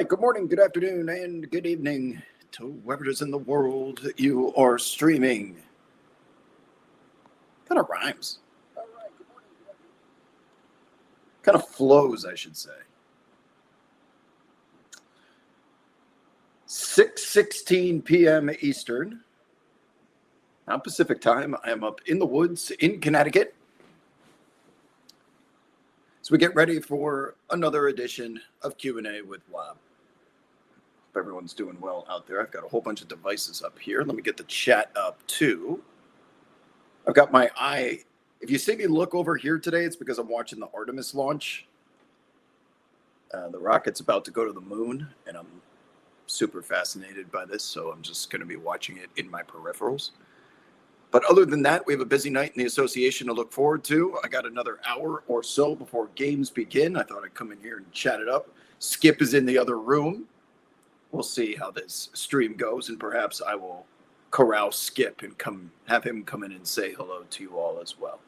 right, good morning, good afternoon, and good evening to whoever it is in the world you are streaming. Kind of rhymes. All right, good morning, good afternoon. Kind of flows, I should say. 6:16 p.m. Eastern. Now Pacific time. I am up in the woods in Connecticut. So we get ready for another edition of Q&A with Wob. Hope everyone's doing well out there. I've got a whole bunch of devices up here. Let me get the chat up too. I've got my eye. If you see me look over here today, it's because I'm watching the Artemis launch. The rocket's about to go to the moon, and I'm super fascinated by this, so I'm just going to be watching it in my peripherals. But other than that, we have a busy night in the association to look forward to. I got another hour or so before games begin. I thought I'd come in here and chat it up. Skip is in the other room. We'll see how this stream goes, and perhaps I will corral Skip and have him come in and say hello to you all as well.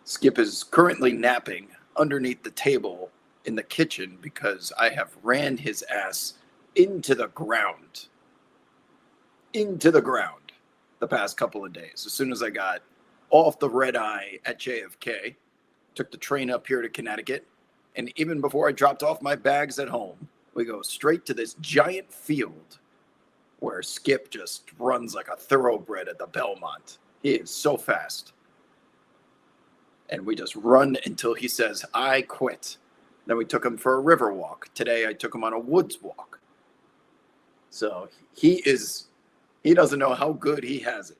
Skip is currently napping underneath the table in the kitchen because I have ran his ass into the ground the past couple of days. As soon as I got off the red eye at JFK, took the train up here to Connecticut, and even before I dropped off my bags at home, we go straight to this giant field where Skip just runs like a thoroughbred at the Belmont. He is so fast. And we just run until he says, I quit. Then we took him for a river walk. Today I took him on a woods walk. So he doesn't know how good he has it.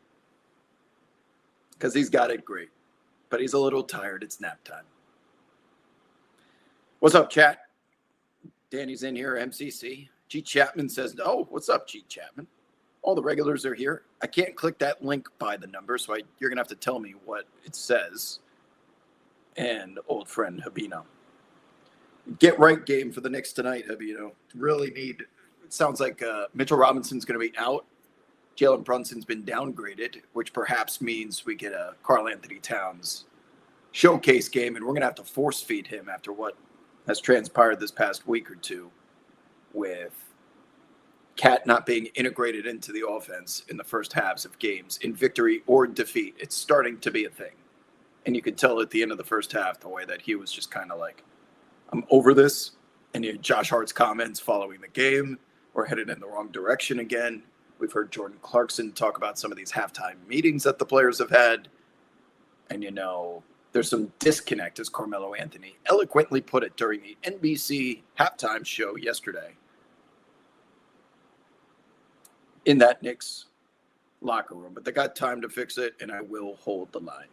Because he's got it great. But he's a little tired. It's nap time. What's up, chat? Danny's in here, MCC. G. Chapman says, oh, what's up, G. Chapman? All the regulars are here. I can't click that link by the number, so you're going to have to tell me what it says. And old friend Habino. Get right game for the Knicks tonight, Habino. Really need, it sounds like Mitchell Robinson's going to be out. Jalen Brunson's been downgraded, which perhaps means we get a Karl Anthony Towns showcase game, and we're going to have to force feed him after what has transpired this past week or two with Cat not being integrated into the offense in the first halves of games in victory or defeat. It's starting to be a thing. And you could tell at the end of the first half the way that he was just kind of like, I'm over this. And you had Josh Hart's comments following the game. We're headed in the wrong direction again. We've heard Jordan Clarkson talk about some of these halftime meetings that the players have had. And, there's some disconnect, as Carmelo Anthony eloquently put it during the NBC halftime show yesterday in that Knicks locker room. But they got time to fix it, and I will hold the line.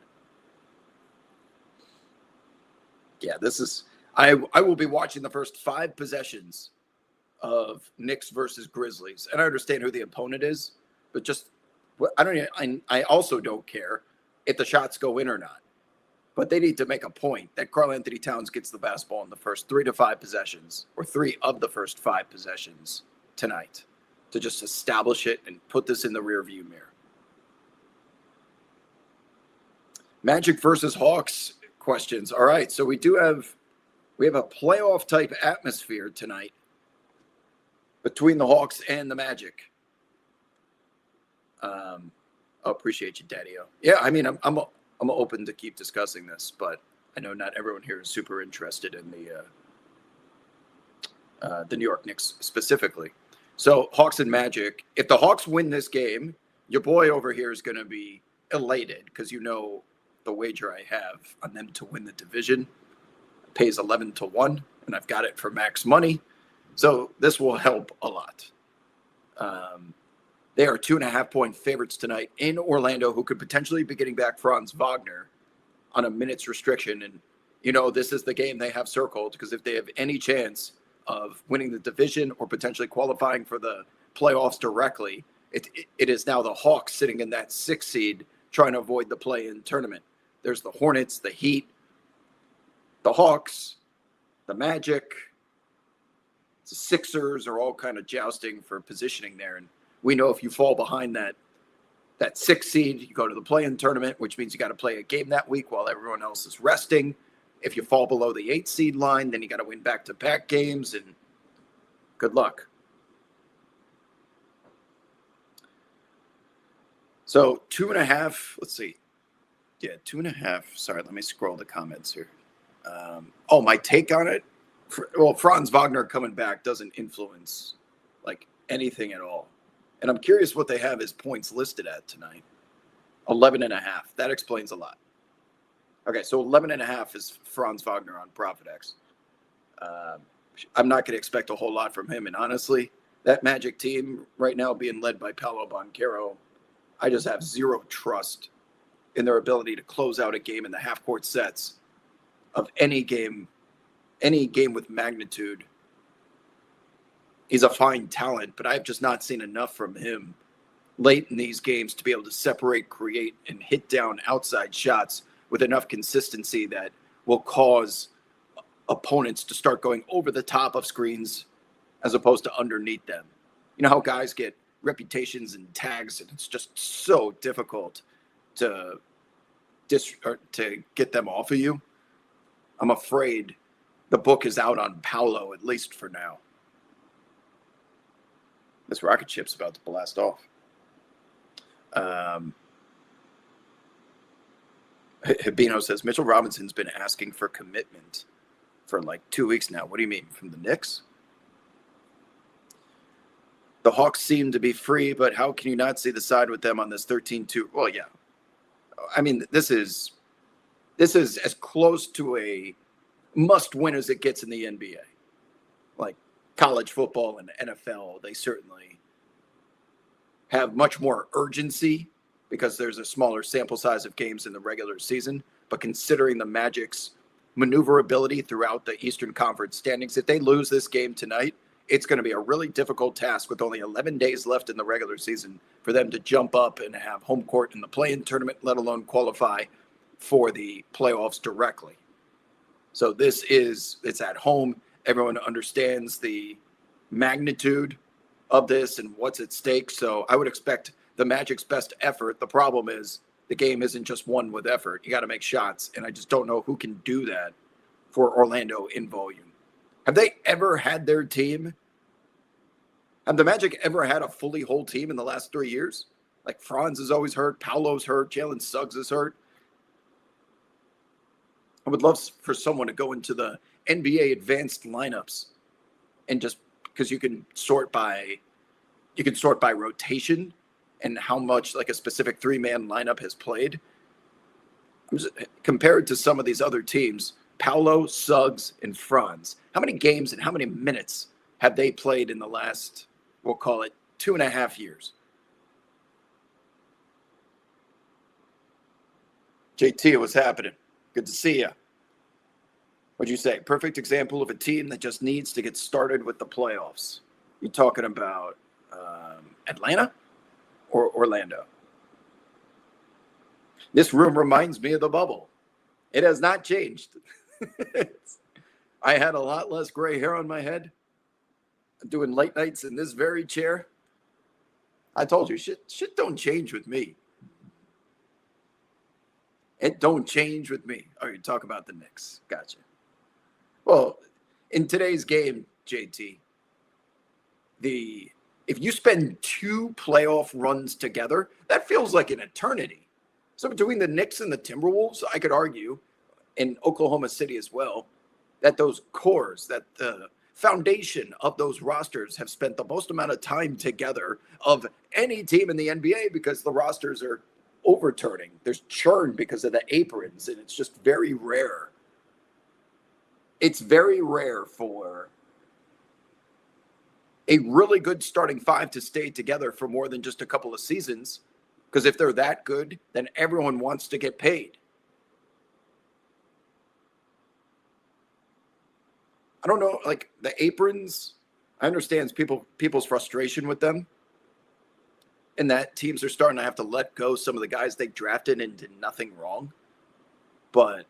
Yeah, I will be watching the first 5 possessions of Knicks versus Grizzlies. And I understand who the opponent is, but I also don't care if the shots go in or not. But they need to make a point that Karl Anthony Towns gets the basketball in the first 3 to 5 possessions, or 3 of the first 5 possessions tonight, to just establish it and put this in the rearview mirror. Magic versus Hawks questions. All right, so we have a playoff type atmosphere tonight between the Hawks and the Magic. Appreciate you, Daddy-O. Yeah, I mean, I'm open to keep discussing this, but I know not everyone here is super interested in the New York Knicks specifically. So Hawks and Magic, if the Hawks win this game, your boy over here is going to be elated because the wager I have on them to win the division pays 11-1, and I've got it for max money. So this will help a lot. They are 2.5-point favorites tonight in Orlando, who could potentially be getting back Franz Wagner on a minutes restriction. And, this is the game they have circled because if they have any chance of winning the division or potentially qualifying for the playoffs directly, it is now the Hawks sitting in that 6th seed trying to avoid the play-in tournament. There's the Hornets, the Heat, the Hawks, the Magic, the Sixers are all kind of jousting for positioning there. And we know if you fall behind that 6th seed, you go to the play-in tournament, which means you got to play a game that week while everyone else is resting. If you fall below the 8 seed line, then you got to win back-to-back games, and good luck. So 2.5, let's see. Yeah, 2.5. Sorry, let me scroll the comments here. My take on it. Franz Wagner coming back doesn't influence like anything at all. And I'm curious what they have his points listed at tonight. 11.5. That explains a lot. Okay, so 11.5 is Franz Wagner on ProfitX. I'm not going to expect a whole lot from him. And honestly, that Magic team right now being led by Paolo Banchero, I just have zero trust in their ability to close out a game in the half-court sets of any game with magnitude. He's a fine talent, but I've just not seen enough from him late in these games to be able to separate, create, and hit down outside shots with enough consistency that will cause opponents to start going over the top of screens as opposed to underneath them. You know how guys get reputations and tags, and it's just so difficult to get them off of you. I'm afraid the book is out on Paolo, at least for now. This rocket ship's about to blast off. Hibino says, Mitchell Robinson's been asking for commitment for like 2 weeks now. What do you mean, from the Knicks? The Hawks seem to be free, but how can you not see the side with them on this 13-2? Well, yeah. I mean, this is as close to a must-win as it gets in the NBA. Like college football and NFL, they certainly have much more urgency because there's a smaller sample size of games in the regular season. But considering the Magic's maneuverability throughout the Eastern Conference standings, if they lose this game tonight, it's going to be a really difficult task with only 11 days left in the regular season for them to jump up and have home court in the play-in tournament, let alone qualify for the playoffs directly. So it's at home. Everyone understands the magnitude of this and what's at stake. So I would expect the Magic's best effort. The problem is the game isn't just won with effort. You got to make shots. And I just don't know who can do that for Orlando in volume. Have they ever had their team? Have the Magic ever had a fully whole team in the last 3 years? Like Franz is always hurt. Paolo's hurt. Jalen Suggs is hurt. I would love for someone to go into the NBA advanced lineups and just because you can sort by rotation and how much like a specific 3-man lineup has played. Compared to some of these other teams, Paolo, Suggs, and Franz, how many games and how many minutes have they played in the last, we'll call it 2.5 years? JT, what's happening? Good to see you. What'd you say? Perfect example of a team that just needs to get started with the playoffs. You talking about Atlanta or Orlando? This room reminds me of the bubble. It has not changed. I had a lot less gray hair on my head. I'm doing late nights in this very chair. I told you, shit don't change with me. It don't change with me. Oh, you talk about the Knicks. Gotcha. Well, in today's game, JT, if you spend 2 playoff runs together, that feels like an eternity. So between the Knicks and the Timberwolves, I could argue, in Oklahoma City as well, that those cores, that the foundation of those rosters have spent the most amount of time together of any team in the NBA because the rosters are overturning. There's churn because of the aprons, and it's just very rare. It's very rare for a really good starting 5 to stay together for more than just a couple of seasons, because if they're that good, then everyone wants to get paid. I don't know, like the aprons, I understand people's frustration with them, and that teams are starting to have to let go some of the guys they drafted and did nothing wrong. But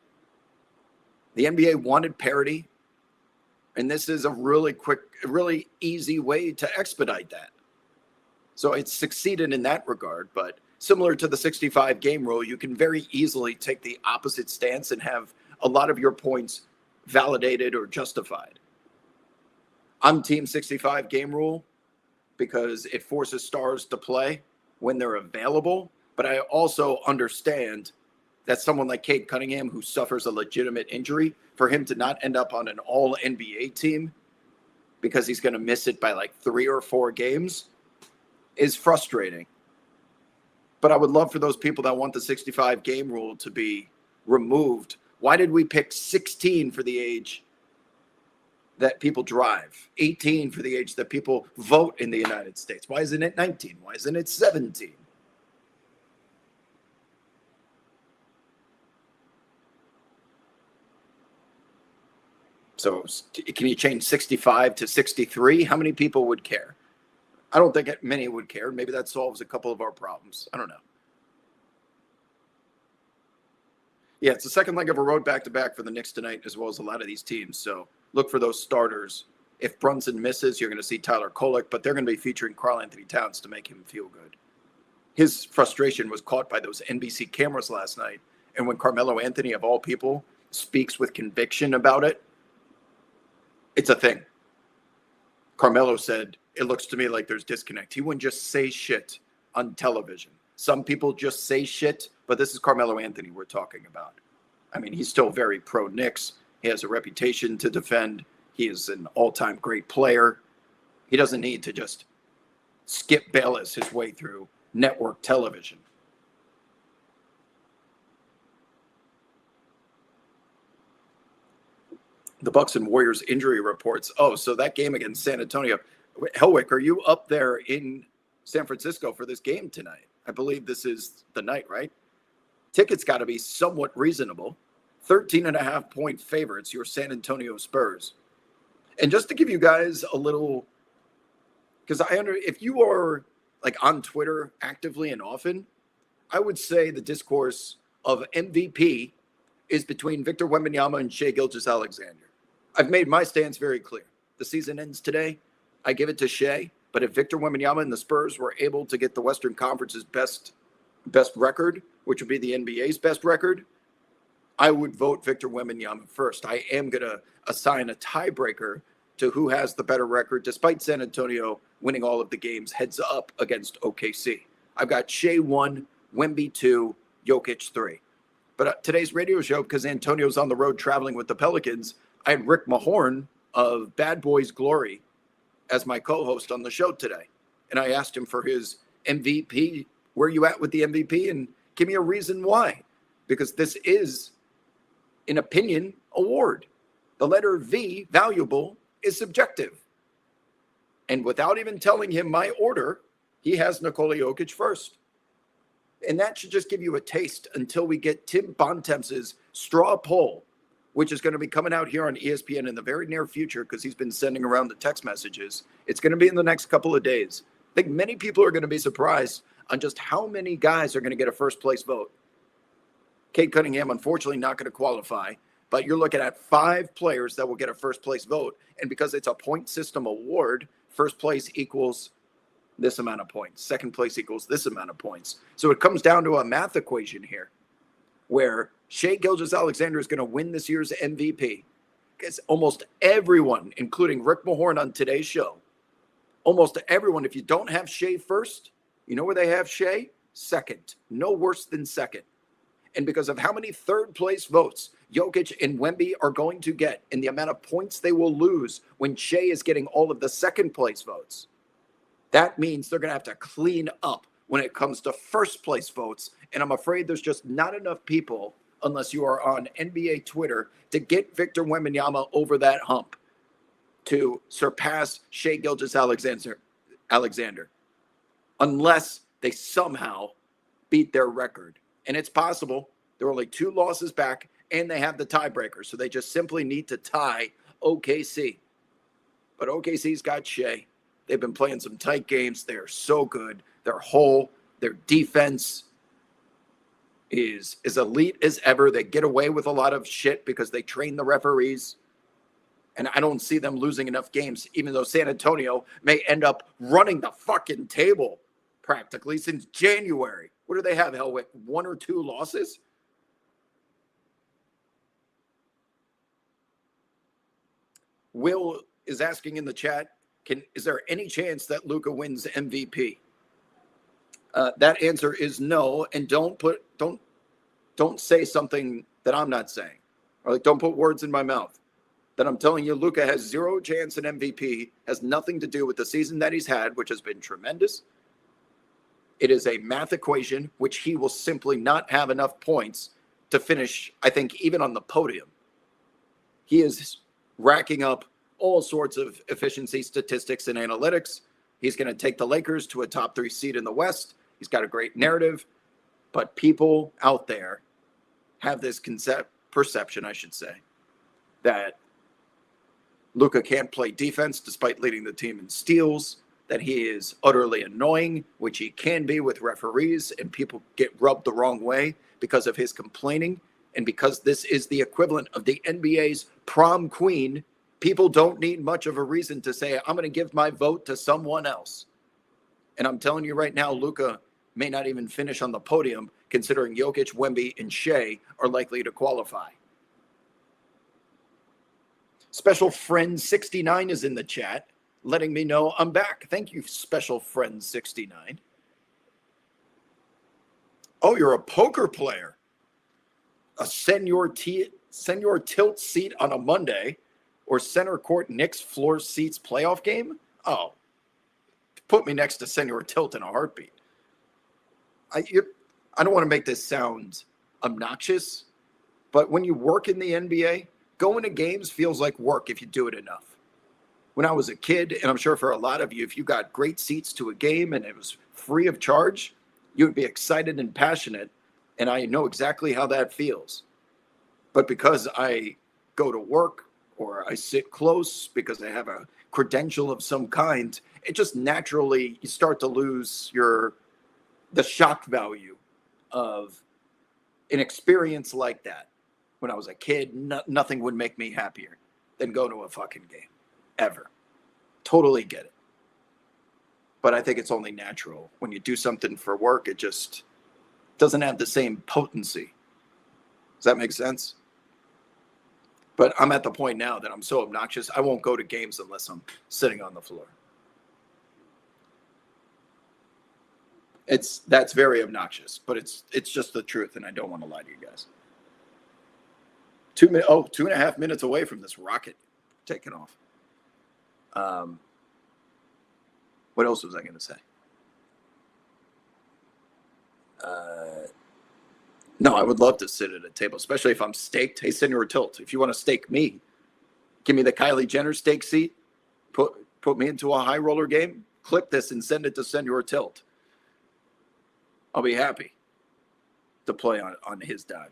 the NBA wanted parity, and this is a really quick, really easy way to expedite that. So it's succeeded in that regard, but similar to the 65 game rule, you can very easily take the opposite stance and have a lot of your points validated or justified. I'm team 65 game rule because it forces stars to play when they're available. But I also understand that someone like Cade Cunningham, who suffers a legitimate injury, for him to not end up on an all NBA team because he's going to miss it by like 3 or 4 games is frustrating. But I would love for those people that want the 65 game rule to be removed. Why did we pick 16 for the age that people drive, 18 for the age that people vote in the United States? Why isn't it 19? Why isn't it 17? So can you change 65 to 63? How many people would care? I don't think many would care. Maybe that solves a couple of our problems. I don't know. Yeah, it's the second leg of a road back-to-back for the Knicks tonight, as well as a lot of these teams. So look for those starters. If Brunson misses, you're going to see Tyler Kolek, but they're going to be featuring Karl-Anthony Towns to make him feel good. His frustration was caught by those NBC cameras last night. And when Carmelo Anthony, of all people, speaks with conviction about it, it's a thing. Carmelo said, it looks to me like there's disconnect. He wouldn't just say shit on television. Some people just say shit, but this is Carmelo Anthony we're talking about. I mean, he's still very pro-Knicks. He has a reputation to defend. He is an all-time great player. He doesn't need to just Skip Bayless his way through network television. The Bucks and Warriors injury reports. Oh, so that game against San Antonio. Helwick, are you up there in San Francisco for this game tonight? I believe this is the night, right? Tickets got to be somewhat reasonable. 13.5-point favorites, your San Antonio Spurs. And just to give you guys a little, because if you are like on Twitter actively and often, I would say the discourse of MVP is between Victor Wembanyama and Shai Gilgeous-Alexander. I've made my stance very clear. The season ends today. I give it to Shai. But if Victor Wembanyama and the Spurs were able to get the Western Conference's best record, which would be the NBA's best record, I would vote Victor Wembanyama first. I am going to assign a tiebreaker to who has the better record, despite San Antonio winning all of the games heads up against OKC. I've got Shai 1, Wemby 2, Jokic 3. But today's radio show, because Antonio's on the road traveling with the Pelicans, I had Rick Mahorn of Bad Boys Glory as my co-host on the show today. And I asked him for his MVP. Where are you at with the MVP? And give me a reason why. Because this is an opinion award. The letter V, valuable, is subjective. And without even telling him my order, he has Nikola Jokic first. And that should just give you a taste until we get Tim Bontemps' straw poll, which is going to be coming out here on ESPN in the very near future because he's been sending around the text messages. It's going to be in the next couple of days. I think many people are going to be surprised on just how many guys are going to get a first-place vote. Cade Cunningham, unfortunately, not going to qualify, but you're looking at 5 players that will get a first-place vote. And because it's a point system award, first place equals this amount of points. Second place equals this amount of points. So it comes down to a math equation here where Shai Gilgeous-Alexander is going to win this year's MVP. Because almost everyone, including Rick Mahorn on today's show, almost everyone, if you don't have Shai first, you know where they have Shai? Second. No worse than second. And because of how many third-place votes Jokic and Wemby are going to get and the amount of points they will lose when Shai is getting all of the second-place votes, that means they're going to have to clean up when it comes to first-place votes. And I'm afraid there's just not enough people, unless you are on NBA Twitter, to get Victor Wembanyama over that hump to surpass Shai Gilgeous-Alexander, unless they somehow beat their record. And it's possible. They're only 2 losses back, and they have the tiebreaker. So they just simply need to tie OKC. But OKC's got Shai. They've been playing some tight games. They are so good. Their defense is as elite as ever. They get away with a lot of shit because they train the referees. And I don't see them losing enough games, even though San Antonio may end up running the fucking table practically since January. What do they have, Helwick? 1 or 2 losses? Will is asking in the chat, is there any chance that Luka wins MVP? That answer is no, and don't say something that I'm not saying, or like don't put words in my mouth. That I'm telling you, Luka has zero chance in MVP. Has nothing to do with the season that he's had, which has been tremendous. It is a math equation, which he will simply not have enough points to finish, I think, even on the podium. He is racking up all sorts of efficiency statistics and analytics. He's going to take the Lakers to a top 3 seed in the West. He's got a great narrative, but people out there have this perception, I should say, that Luka can't play defense despite leading the team in steals, that he is utterly annoying, which he can be with referees, and people get rubbed the wrong way because of his complaining. And because this is the equivalent of the NBA's prom queen, people don't need much of a reason to say, I'm going to give my vote to someone else. And I'm telling you right now, Luka may not even finish on the podium, considering Jokic, Wemby, and Shea are likely to qualify. Special Friend 69 is in the chat, letting me know I'm back. Thank you, Special Friend 69. Oh, you're a poker player. A Senor Tilt seat on a Monday, or center court Knicks floor seats playoff game? Oh, put me next to Senor Tilt in a heartbeat. I don't want to make this sound obnoxious, but when you work in the NBA, going to games feels like work if you do it enough. When I was a kid, and I'm sure for a lot of you, if you got great seats to a game and it was free of charge, you would be excited and passionate, and I know exactly how that feels. But because I go to work or I sit close because I have a credential of some kind, it just naturally, you start to lose the shock value of an experience like that. When I was a kid, nothing would make me happier than go to a fucking game, ever. Totally get it. But I think it's only natural. When you do something for work, it just doesn't have the same potency. Does that make sense? But I'm at the point now that I'm so obnoxious, I won't go to games unless I'm sitting on the floor. That's very obnoxious, but it's just the truth, and I don't want to lie to you guys. 2.5 minutes away from this rocket taking off. What else was I going to say? No, I would love to sit at a table, especially if I'm staked. Hey, Senor Tilt, if you want to stake me, give me the Kylie Jenner stake seat, put me into a high roller game, clip this and send it to Senor Tilt. I'll be happy to play on his dime.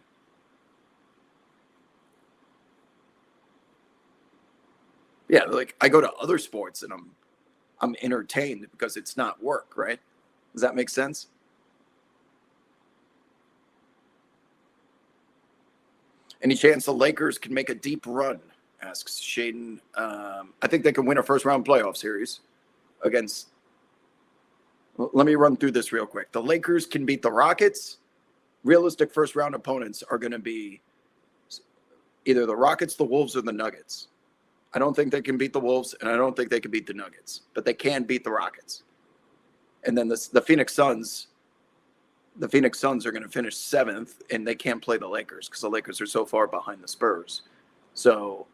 Yeah, like I go to other sports and I'm entertained because it's not work, right? Does that make sense? Any chance the Lakers can make a deep run? Asks Shaden. I think they can win a first-round playoff series against. Let me run through this real quick. The Lakers can beat the Rockets. Realistic first-round opponents are going to be either the Rockets, the Wolves, or the Nuggets. I don't think they can beat the Wolves, and I don't think they can beat the Nuggets, but they can beat the Rockets. And then the Phoenix Suns. The Phoenix Suns are going to finish 7th, and they can't play the Lakers because the Lakers are so far behind the Spurs. So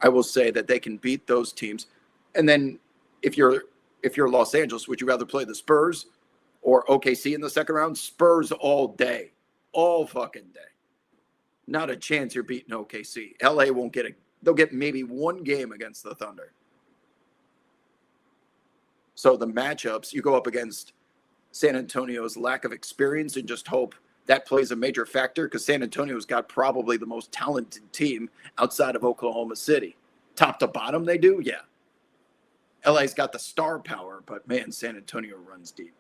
I will say that they can beat those teams. And then if you're Los Angeles, would you rather play the Spurs or OKC in the second round? Spurs all day, all fucking day. Not a chance you're beating OKC. LA won't get they'll get maybe one game against the Thunder. So the matchups, you go up against San Antonio's lack of experience and just hope that plays a major factor because San Antonio's got probably the most talented team outside of Oklahoma City. Top to bottom, they do? Yeah. LA's got the star power, but man, San Antonio runs deep.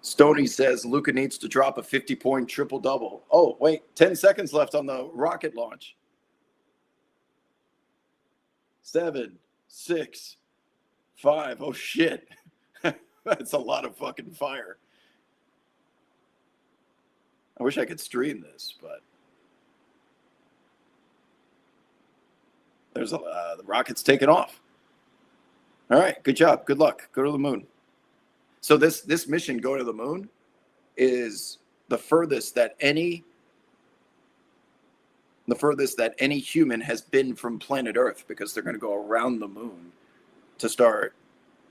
Stoney says Luka needs to drop a 50-point triple-double. Oh, wait, 10 seconds left on the rocket launch. 7, 6, 5. Oh, shit. That's a lot of fucking fire. I wish I could stream this, but there's the rocket's taking off. All right, good job. Good luck. Go to the moon. So this mission, go to the moon, is the furthest that any human has been from planet Earth, because they're going to go around the moon to start.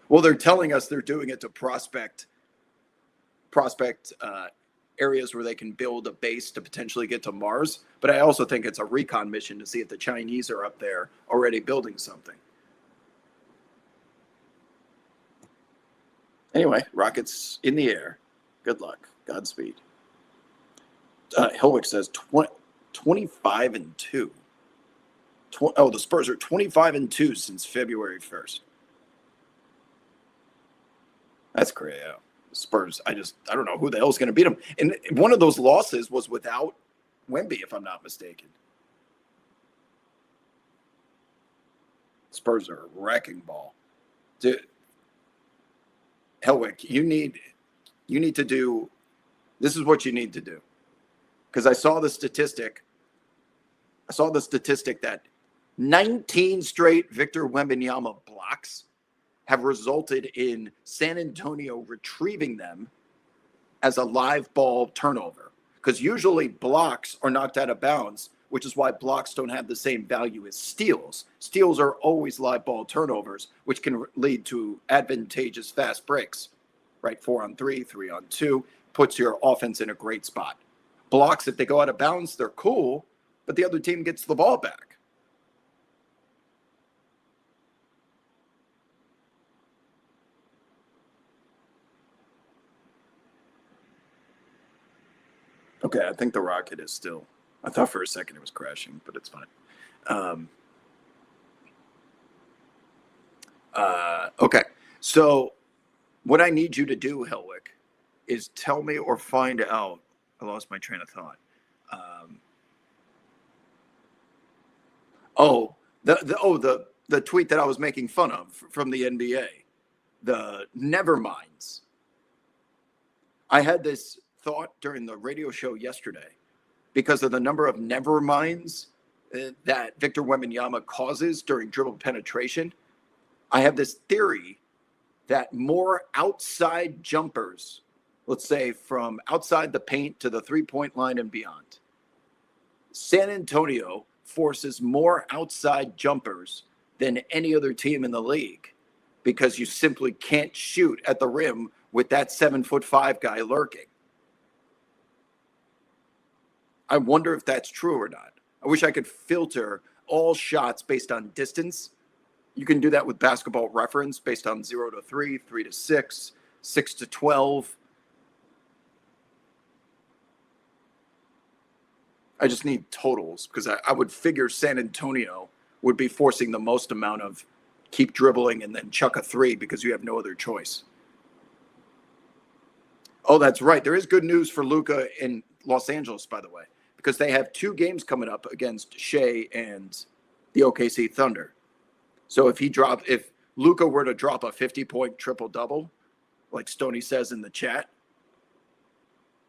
Well, they're telling us they're doing it to prospect areas where they can build a base to potentially get to Mars. But I also think it's a recon mission to see if the Chinese are up there already building something. Anyway, rockets in the air. Good luck. Godspeed. Helwick says 25-2. The Spurs are 25-2 since February 1st. That's crazy. Yeah. Spurs, I don't know who the hell's going to beat them. And one of those losses was without Wemby, if I'm not mistaken. Spurs are a wrecking ball. Dude, Helwick, you need to do, this is what you need to do. Because I saw the statistic that 19 straight Victor Wembanyama blocks have resulted in San Antonio retrieving them as a live ball turnover. Because usually blocks are knocked out of bounds, which is why blocks don't have the same value as steals. Steals are always live ball turnovers, which can lead to advantageous fast breaks, right? 4-on-3, 3-on-2, puts your offense in a great spot. Blocks, if they go out of bounds, they're cool, but the other team gets the ball back. Okay, I think the rocket is still. I thought for a second it was crashing, but it's fine. Okay, so what I need you to do, Helwick, is tell me or find out. I lost my train of thought. The tweet that I was making fun of from the NBA, the Neverminds. I had this thought during the radio show yesterday because of the number of Neverminds that Victor Wembanyama causes during dribble penetration. I have this theory that more outside jumpers, let's say from outside the paint to the three-point line and beyond, San Antonio forces more outside jumpers than any other team in the league because you simply can't shoot at the rim with that 7'5" guy lurking. I wonder if that's true or not. I wish I could filter all shots based on distance. You can do that with Basketball Reference based on 0 to 3, 3 to 6, 6 to 12. I just need totals because I would figure San Antonio would be forcing the most amount of keep dribbling and then chuck a three because you have no other choice. Oh, that's right. There is good news for Luka in Los Angeles, by the way, because they have 2 games coming up against Shea and the OKC Thunder. So if Luka were to drop a 50-point triple-double, like Stoney says in the chat,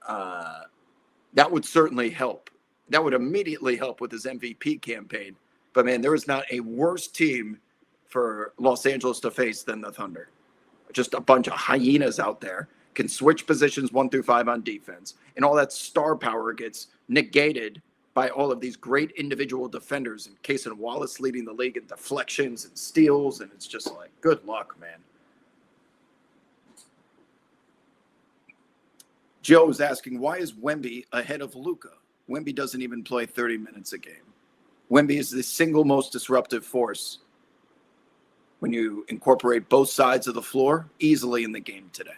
that would certainly help. That would immediately help with his MVP campaign. But, man, there is not a worse team for Los Angeles to face than the Thunder. Just a bunch of hyenas out there, can switch positions 1 through 5 on defense. And all that star power gets negated by all of these great individual defenders, and Cason Wallace leading the league in deflections and steals. And it's just like, good luck, man. Joe's asking, why is Wemby ahead of Luka? Wemby doesn't even play 30 minutes a game. Wemby is the single most disruptive force when you incorporate both sides of the floor easily in the game today.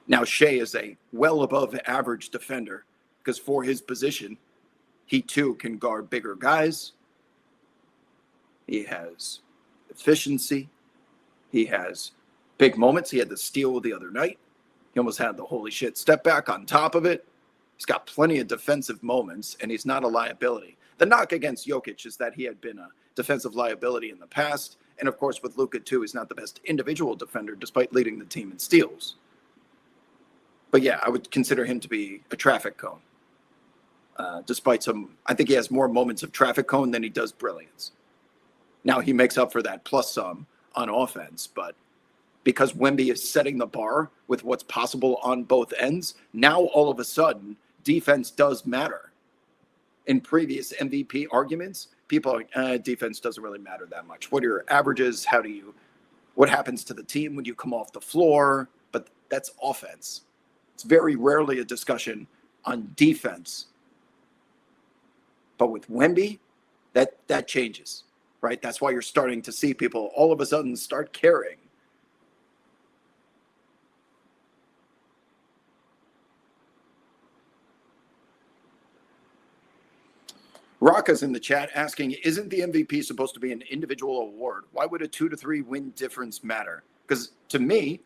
Now, Shea is a well above average defender because for his position, he too can guard bigger guys. He has efficiency. He has big moments. He had the steal the other night. He almost had the holy shit step back on top of it. He's got plenty of defensive moments, and he's not a liability. The knock against Jokic is that he had been a defensive liability in the past. And of course, with Luka too, he's not the best individual defender, despite leading the team in steals. But yeah, I would consider him to be a traffic cone. Despite I think he has more moments of traffic cone than he does brilliance. Now he makes up for that plus some on offense, but because Wemby is setting the bar with what's possible on both ends, now all of a sudden defense does matter. In previous MVP arguments, people are like, defense doesn't really matter that much. What are your averages? What happens to the team when you come off the floor? But that's offense. It's very rarely a discussion on defense. But with Wemby, that changes, right? That's why you're starting to see people all of a sudden start caring. Raka's in the chat asking, isn't the MVP supposed to be an individual award? Why would a 2 to 3 win difference matter? Because to me,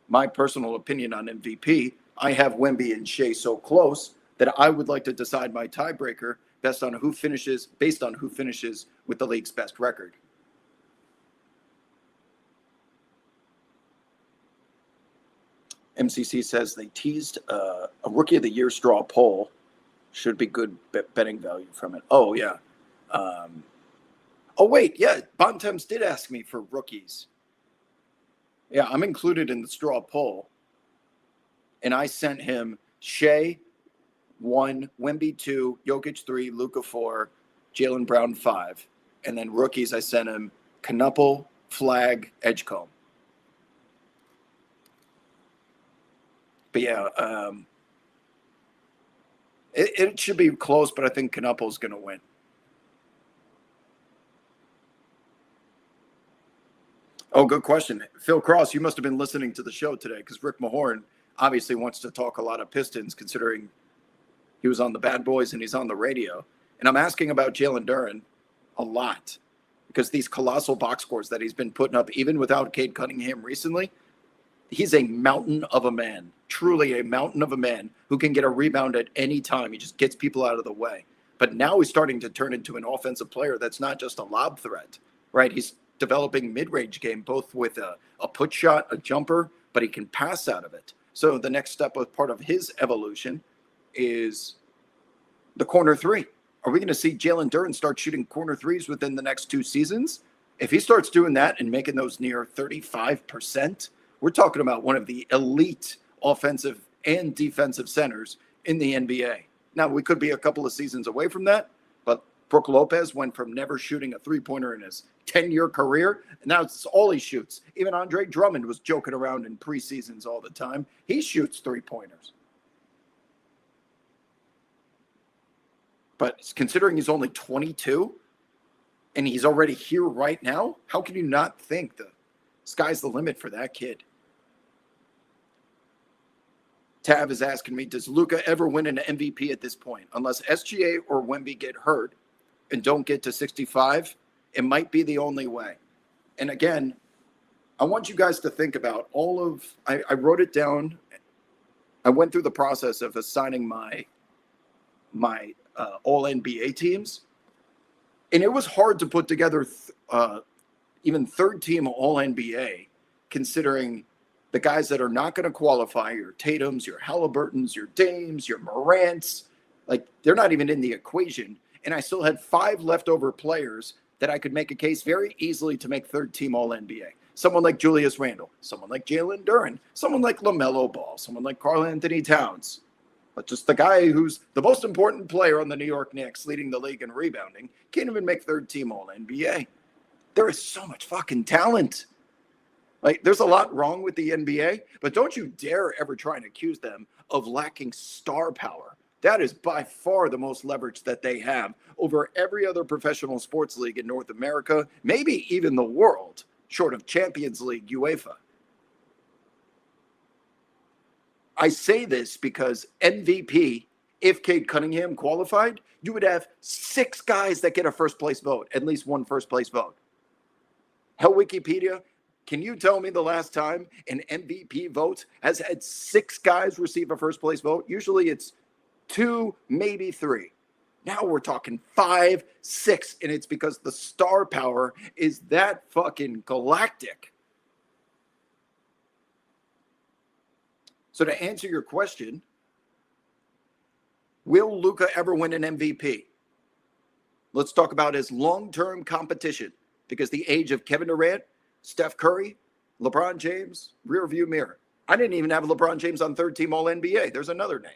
my personal opinion on MVP, I have Wemby and Shea so close that I would like to decide my tiebreaker based on who finishes with the league's best record. MCC says they teased a Rookie of the Year straw poll. Should be good betting value from it. Oh, yeah. Wait. Yeah, Bontemps did ask me for rookies. Yeah, I'm included in the straw poll. And I sent him Shea 1, Wemby 2, Jokic 3, Luka 4, Jaylen Brown 5. And then rookies, I sent him Knuppel, Flag, Edgecombe. But yeah, it should be close, but I think Knuppel's going to win. Oh, good question. Phil Cross, you must have been listening to the show today because Rick Mahorn obviously wants to talk a lot of Pistons considering he was on the Bad Boys and he's on the radio. And I'm asking about Jalen Duren a lot because these colossal box scores that he's been putting up, even without Cade Cunningham recently, he's a mountain of a man, truly a mountain of a man who can get a rebound at any time. He just gets people out of the way. But now he's starting to turn into an offensive player that's not just a lob threat, right? He's developing mid-range game, both with a put shot, a jumper, but he can pass out of it. So the next step of part of his evolution is the corner three. Are we going to see Jalen Duren start shooting corner threes within the next 2 seasons? If he starts doing that and making those near 35%, we're talking about one of the elite offensive and defensive centers in the NBA. Now, we could be a couple of seasons away from that, but Brook Lopez went from never shooting a three-pointer in his 10-year career, and now it's all he shoots. Even Andre Drummond was joking around in preseasons all the time. He shoots three-pointers. But considering he's only 22 and he's already here right now, how can you not think the sky's the limit for that kid? Tav is asking me, does Luka ever win an MVP at this point? Unless SGA or Wemby get hurt and don't get to 65, it might be the only way. And again, I want you guys to think about I wrote it down. I went through the process of assigning my all NBA teams. And it was hard to put together even third team all NBA, considering the guys that are not going to qualify, your Tatums, your Halliburtons, your Dames, your Morants, like they're not even in the equation. And I still had 5 leftover players that I could make a case very easily to make third team all NBA. Someone like Julius Randle, someone like Jalen Duren, someone like LaMelo Ball, someone like Karl Anthony Towns. But just the guy who's the most important player on the New York Knicks, leading the league in rebounding, can't even make third team all NBA. There is so much fucking talent. Like, there's a lot wrong with the NBA, but don't you dare ever try and accuse them of lacking star power. That is by far the most leverage that they have over every other professional sports league in North America, maybe even the world, short of Champions League, UEFA. I say this because MVP, if Cade Cunningham qualified, you would have 6 guys that get a first place vote, at least one first place vote. Hell, Wikipedia, can you tell me the last time an MVP vote has had 6 guys receive a first place vote? Usually it's 2, maybe 3. Now we're talking 5, 6, and it's because the star power is that fucking galactic. So to answer your question, will Luka ever win an MVP? Let's talk about his long-term competition, because the age of Kevin Durant, Steph Curry, LeBron James, rear view mirror. I didn't even have LeBron James on third team All NBA. There's another name.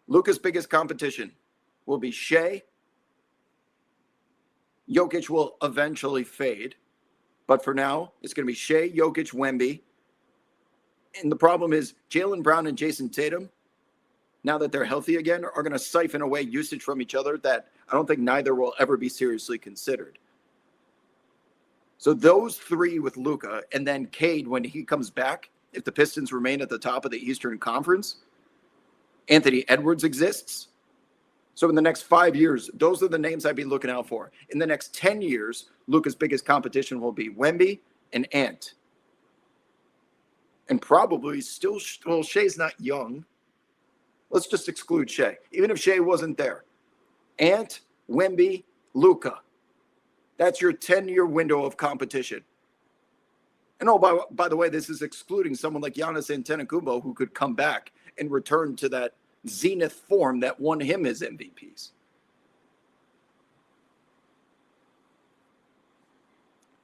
Luka's biggest competition will be Shea. Jokic will eventually fade. But for now, it's going to be Shea, Jokic, Wemby. And the problem is Jaylen Brown and Jason Tatum, now that they're healthy again, are going to siphon away usage from each other that I don't think neither will ever be seriously considered. So those three with Luka, and then Cade when he comes back, if the Pistons remain at the top of the Eastern Conference, Anthony Edwards exists. So in the next 5 years, those are the names I'd be looking out for. In the next 10 years, Luka's biggest competition will be Wemby and Ant. And probably still, well, Shea's not young. Let's just exclude Shea. Even if Shea wasn't there. Ant, Wemby, Luka. That's your 10-year window of competition. And oh, by the way, this is excluding someone like Giannis Antetokounmpo, who could come back and return to that zenith form that won him his MVPs.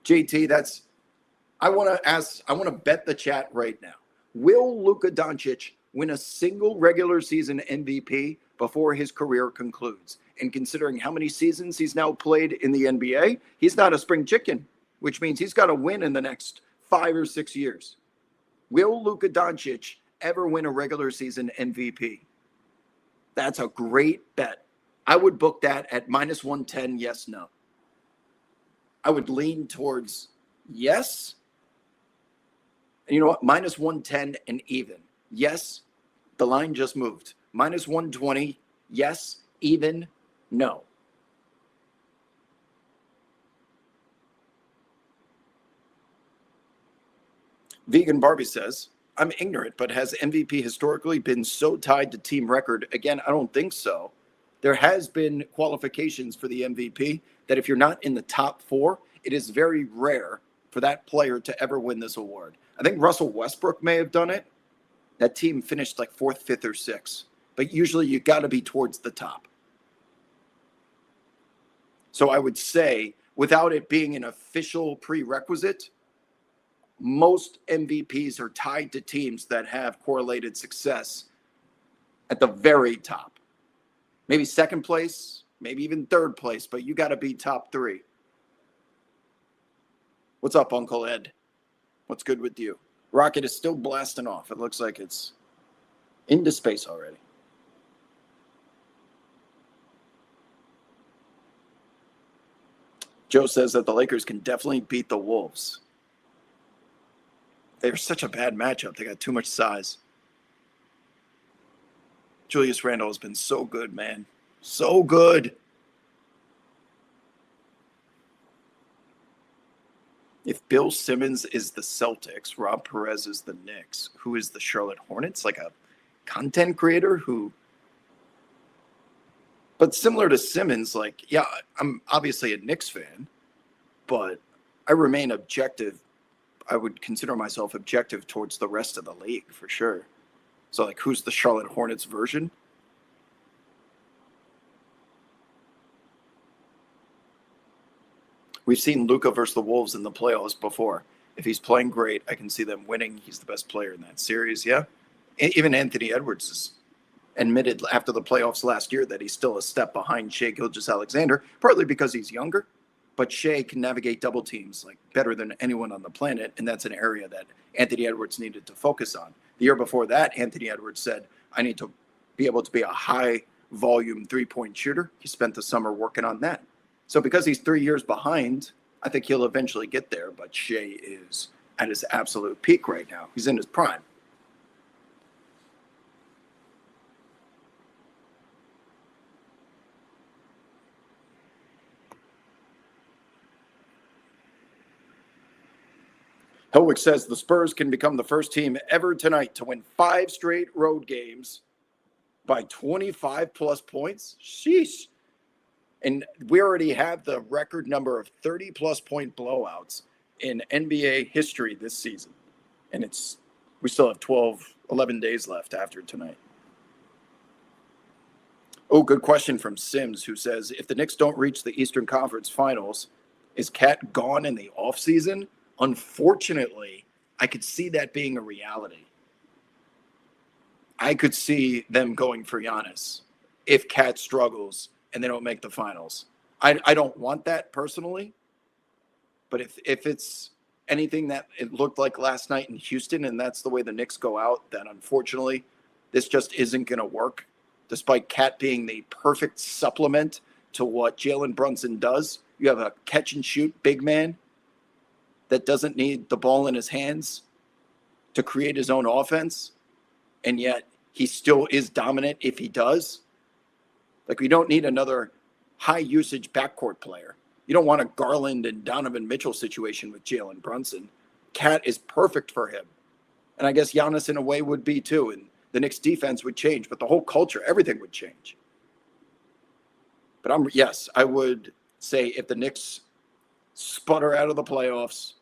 JT, I want to bet the chat right now. Will Luka Doncic win a single regular season MVP before his career concludes? And considering how many seasons he's now played in the NBA, he's not a spring chicken, which means he's got to win in the next 5 or 6 years. Will Luka Doncic ever win a regular season MVP? That's a great bet. I would book that at minus 110, yes, no. I would lean towards yes. And you know what? Minus 110 and even. Yes, the line just moved. Minus 120, yes, even, no. Vegan Barbie says, I'm ignorant, but has MVP historically been so tied to team record? Again, I don't think so. There has been qualifications for the MVP that if you're not in the top 4, it is very rare for that player to ever win this award. I think Russell Westbrook may have done it. That team finished like 4th, 5th, or 6th. But usually you got to be towards the top. So I would say, without it being an official prerequisite, most MVPs are tied to teams that have correlated success at the very top. Maybe 2nd place, maybe even 3rd place, but you got to be top 3. What's up, Uncle Ed? What's good with you? Rocket is still blasting off. It looks like it's into space already. Joe says that the Lakers can definitely beat the Wolves. They're such a bad matchup. They got too much size. Julius Randle has been so good, man. So good. If Bill Simmons is the Celtics, Rob Perez is the Knicks, who is the Charlotte Hornets? Like a content creator who... But similar to Simmons, like, yeah, I'm obviously a Knicks fan, but I remain objective. I would consider myself objective towards the rest of the league for sure. So, like, who's the Charlotte Hornets version? We've seen Luka versus the Wolves in the playoffs before. If he's playing great, I can see them winning. He's the best player in that series, yeah? Even Anthony Edwards has admitted after the playoffs last year that he's still a step behind Shai Gilgeous-Alexander, partly because he's younger, but Shai can navigate double teams like better than anyone on the planet, and that's an area that Anthony Edwards needed to focus on. The year before that, Anthony Edwards said, I need to be able to be a high-volume three-point shooter. He spent the summer working on that. So because he's 3 years behind, I think he'll eventually get there, but Shai is at his absolute peak right now. He's in his prime. Helwig says the Spurs can become the first team ever tonight to win 5 straight road games by 25 plus points. Sheesh. And we already have the record number of 30 plus point blowouts in NBA history this season. And we still have 11 days left after tonight. Oh, good question from Sims, who says, if the Knicks don't reach the Eastern Conference Finals, is Cat gone in the offseason? Unfortunately, I could see that being a reality. I could see them going for Giannis if Cat struggles and they don't make the finals. I don't want that personally, but if it's anything that it looked like last night in Houston and that's the way the Knicks go out, then unfortunately this just isn't going to work, despite Cat being the perfect supplement to what Jalen Brunson does. You have a catch-and-shoot big man that doesn't need the ball in his hands to create his own offense, and yet he still is dominant if he does. Like, we don't need another high-usage backcourt player. You don't want a Garland and Donovan Mitchell situation with Jalen Brunson. Cat is perfect for him. And I guess Giannis in a way would be too, and the Knicks defense would change, but the whole culture, everything would change. But I would say if the Knicks sputter out of the playoffs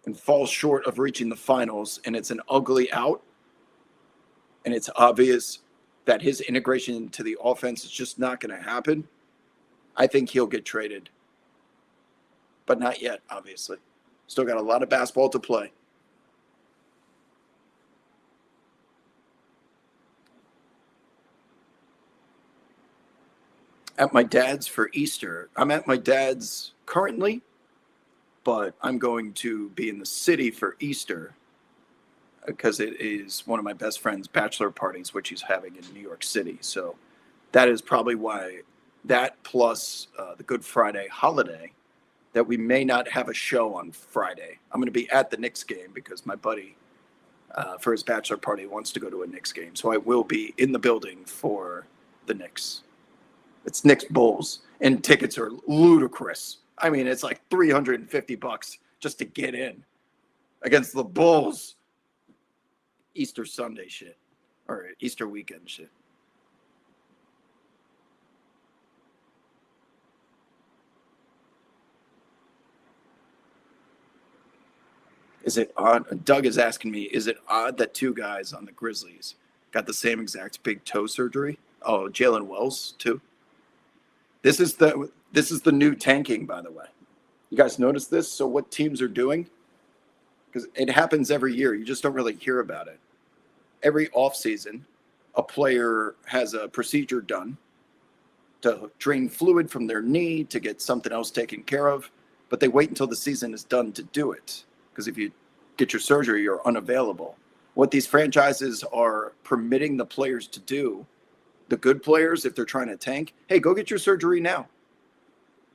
and fall short of reaching the finals, and it's an ugly out, and it's obvious that his integration into the offense is just not going to happen, I think he'll get traded. But not yet, obviously. Still got a lot of basketball to play. At my dad's for Easter. I'm at my dad's currently, but I'm going to be in the city for Easter because it is one of my best friend's bachelor parties, which he's having in New York City. So that is probably why, that plus the Good Friday holiday, that we may not have a show on Friday. I'm going to be at the Knicks game because my buddy, for his bachelor party, wants to go to a Knicks game. So I will be in the building for the Knicks. It's Knicks Bulls, and tickets are ludicrous. I mean, it's like $350 just to get in against the Bulls. Easter Sunday shit, or Easter weekend shit. Is it odd? Doug is asking me, is it odd that 2 guys on the Grizzlies got the same exact big toe surgery? Oh, Jalen Wells too. This is the new tanking, by the way. You guys notice this? So what teams are doing? Because it happens every year. You just don't really hear about it. Every offseason, a player has a procedure done to drain fluid from their knee, to get something else taken care of, but they wait until the season is done to do it. Because if you get your surgery, you're unavailable. What these franchises are permitting the players to do, the good players, if they're trying to tank, hey, go get your surgery now.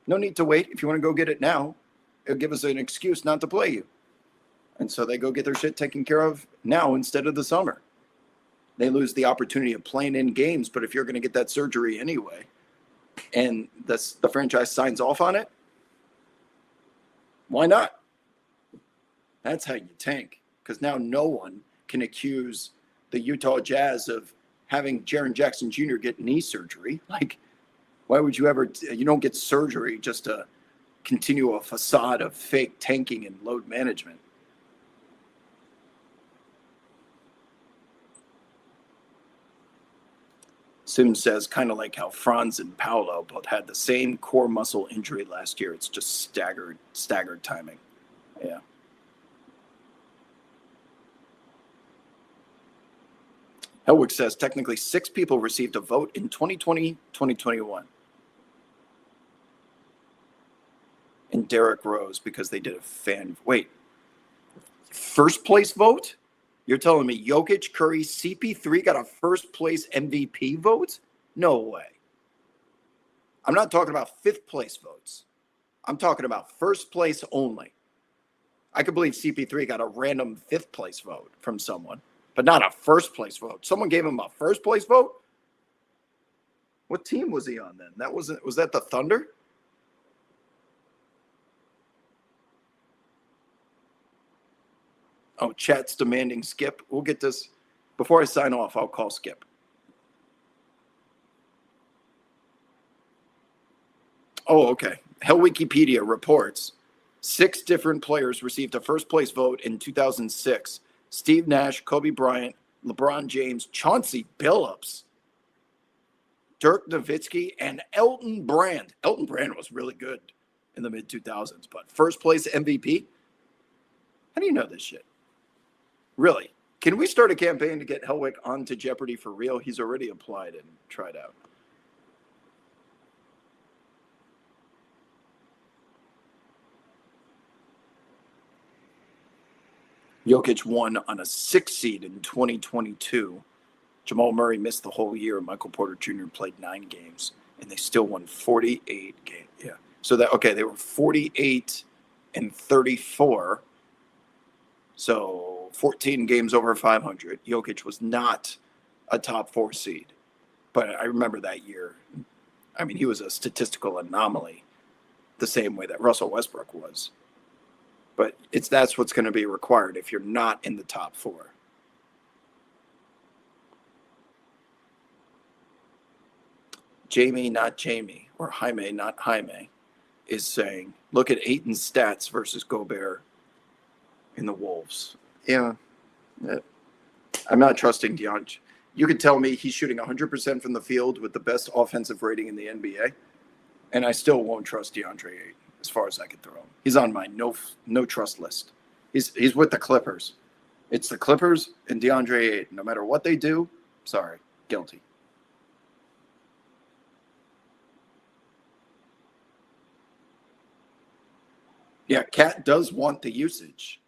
No need to wait. If you want to go get it now, it'll give us an excuse not to play you. And so they go get their shit taken care of now instead of the summer. They lose the opportunity of playing in games, but if you're going to get that surgery anyway, and the franchise signs off on it, why not? That's how you tank, because now no one can accuse the Utah Jazz of having Jaren Jackson Jr. get knee surgery. Like, why would you ever? You don't get surgery just to continue a facade of fake tanking and load management. Sims says, kind of like how Franz and Paolo both had the same core muscle injury last year. It's just staggered timing. Yeah. Helwig says, technically 6 people received a vote in 2020, 2021. And Derrick Rose, because they did a fan. Wait, first place vote? You're telling me Jokic, Curry, CP3 got a first place MVP vote? No way. I'm not talking about 5th place votes. I'm talking about first place only. I could believe CP3 got a random 5th place vote from someone, but not a first place vote. Someone gave him a first place vote? What team was he on then? Was that the Thunder? Oh, chat's demanding Skip. We'll get this. Before I sign off, I'll call Skip. Oh, okay. Hell Wikipedia reports 6 different players received a first place vote in 2006. Steve Nash, Kobe Bryant, LeBron James, Chauncey Billups, Dirk Nowitzki, and Elton Brand. Elton Brand was really good in the mid 2000s, but first place MVP? How do you know this shit? Really? Can we start a campaign to get Hellwick onto Jeopardy for real? He's already applied and tried out. Jokic won on a 6 seed in 2022. Jamal Murray missed the whole year. Michael Porter Jr. played 9 games, and they still won 48 games. Yeah. So they were 48 and 34. So 14 games over 500. Jokic was not a top 4 seed. But I remember that year. I mean, he was a statistical anomaly the same way that Russell Westbrook was. But that's what's going to be required if you're not in the top 4. Jamie, not Jamie, or Jaime, not Jaime, is saying, look at Ayton's stats versus Gobert in the Wolves. Yeah. I'm not trusting DeAndre. You could tell me he's shooting 100% from the field with the best offensive rating in the NBA, and I still won't trust DeAndre Ayton as far as I can throw him. He's on my no trust list. He's with the Clippers. It's the Clippers and DeAndre Ayton. No matter what they do, sorry, guilty. Yeah, Cat does want the usage.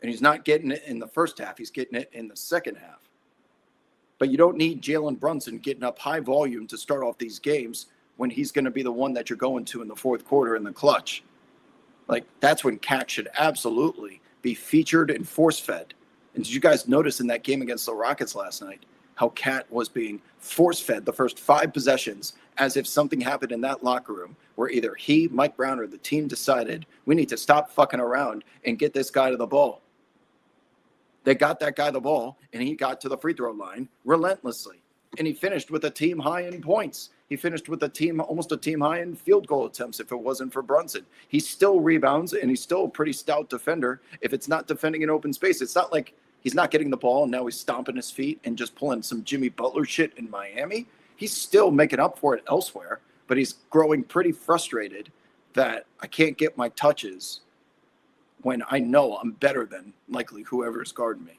And he's not getting it in the first half. He's getting it in the second half. But you don't need Jalen Brunson getting up high volume to start off these games when he's going to be the one that you're going to in the fourth quarter in the clutch. Like, that's when Cat should absolutely be featured and force-fed. And did you guys notice in that game against the Rockets last night how Cat was being force-fed the first 5 possessions as if something happened in that locker room where either he, Mike Brown, or the team decided we need to stop fucking around and get this guy to the ball. They got that guy the ball, and he got to the free throw line relentlessly. And he finished with a team high in points. He finished with almost a team high in field goal attempts if it wasn't for Brunson. He still rebounds, and he's still a pretty stout defender. If it's not defending in open space, it's not like he's not getting the ball and now he's stomping his feet and just pulling some Jimmy Butler shit in Miami. He's still making up for it elsewhere, but he's growing pretty frustrated that I can't get my touches when I know I'm better than likely whoever's guarding me.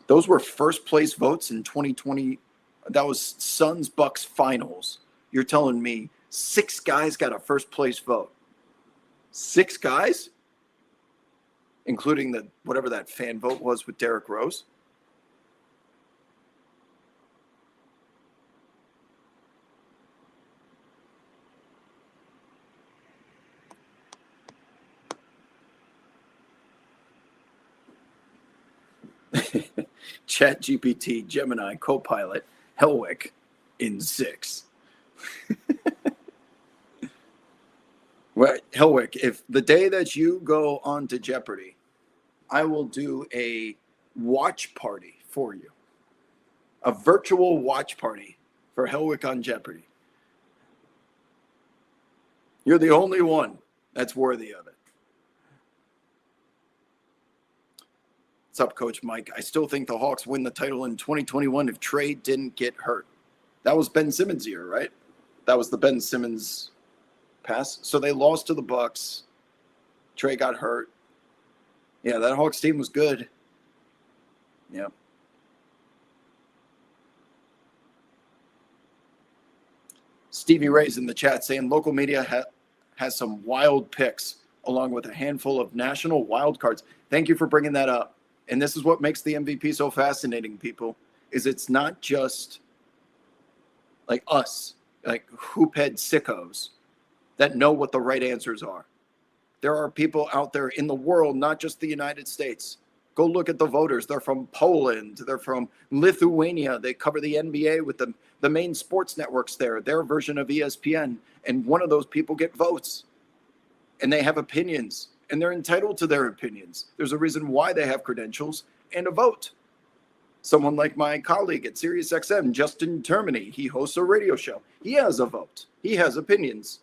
Those were first place votes in 2020. That was Suns Bucks finals. You're telling me 6 guys got a first place vote? 6 guys? Including whatever that fan vote was with Derrick Rose? ChatGPT, Gemini, Copilot, Hellwick in 6. Well, Hellwick, if the day that you go on to Jeopardy, I will do a watch party for you. A virtual watch party for Hellwick on Jeopardy. You're the only one that's worthy of it. What's up, Coach Mike? I still think the Hawks win the title in 2021 if Trey didn't get hurt. That was Ben Simmons' year, right? That was the Ben Simmons pass. So they lost to the Bucks. Trey got hurt. Yeah, that Hawks team was good. Yeah. Stevie Ray's in the chat saying local media has some wild picks along with a handful of national wild cards. Thank you for bringing that up. And this is what makes the MVP so fascinating, people, is it's not just like us, like hoophead sickos that know what the right answers are. There are people out there in the world, not just the United States, Go look at the voters. They're from Poland. They're from Lithuania. They cover the NBA with the main sports networks there, their version of ESPN. And one of those people get votes. And they have opinions. And they're entitled to their opinions. There's a reason why they have credentials and a vote. Someone like my colleague at SiriusXM, Justin Termini, he hosts a radio show. He has a vote. He has opinions.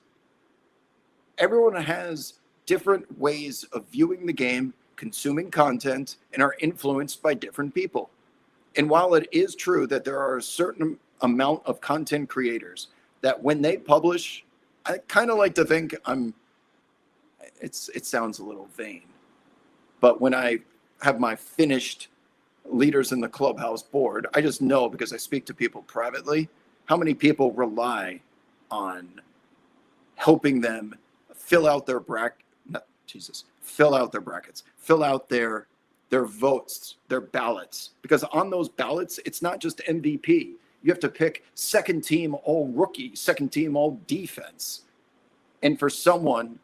Everyone has different ways of viewing the game, consuming content, and are influenced by different people. And while it is true that there are a certain amount of content creators that when they publish, I kind of like to think it sounds a little vain, but when I have my finished leaders in the clubhouse board, I just know, because I speak to people privately, how many people rely on helping them fill out their fill out their brackets, fill out their votes, their ballots. Because on those ballots, it's not just MVP. You have to pick second team all rookie, second team all defense. And for someone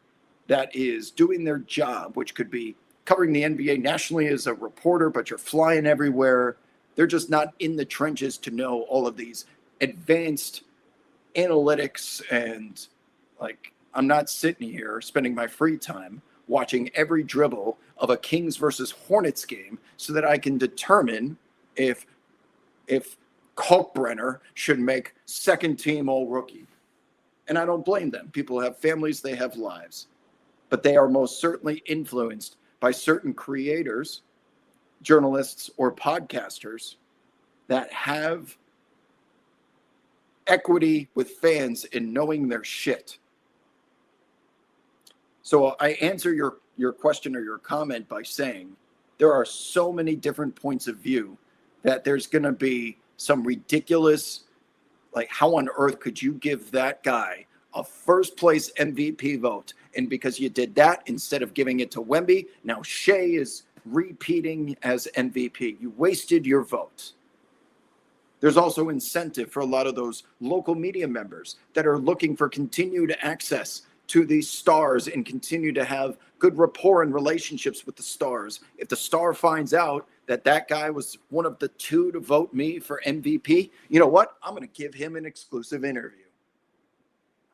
that is doing their job, which could be covering the NBA nationally as a reporter, but you're flying everywhere, they're just not in the trenches to know all of these advanced analytics. And like, I'm not sitting here spending my free time watching every dribble of a Kings versus Hornets game so that I can determine if Kalkbrenner should make second team all rookie. And I don't blame them. People have families, they have lives. But they are most certainly influenced by certain creators, journalists, or podcasters that have equity with fans in knowing their shit. So I answer your question or your comment by saying there are so many different points of view that there's going to be some ridiculous, like, how on earth could you give that guy a first place MVP vote? And because you did that, instead of giving it to Wemby, now Shea is repeating as MVP. You wasted your vote. There's also incentive for a lot of those local media members that are looking for continued access to these stars and continue to have good rapport and relationships with the stars. If the star finds out that that guy was one of the two to vote me for MVP, you know what? I'm going to give him an exclusive interview.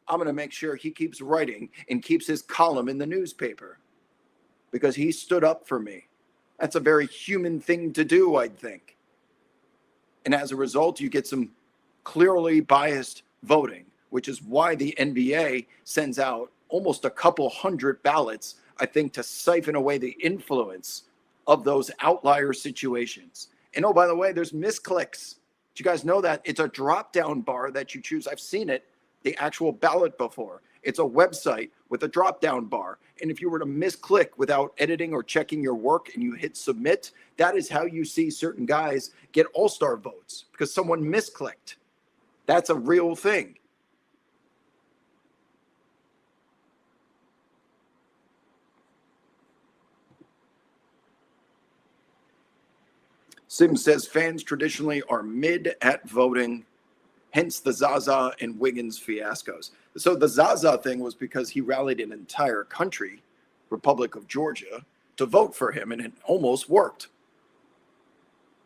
I'm going to make sure he keeps writing and keeps his column in the newspaper because he stood up for me. That's a very human thing to do, I think. And as a result, you get some clearly biased voting, which is why the NBA sends out almost a couple hundred ballots, I think, to siphon away the influence of those outlier situations. And oh, by the way, there's misclicks. Did you guys know that? It's a drop-down bar that you choose. I've seen it, the actual ballot before. It's a website with a drop-down bar. And if you were to misclick without editing or checking your work and you hit submit, that is how you see certain guys get all-star votes because someone misclicked. That's a real thing. Sim says fans traditionally are mid at voting, hence the Zaza and Wiggins fiascos. So the Zaza thing was because he rallied an entire country, Republic of Georgia, to vote for him, and it almost worked.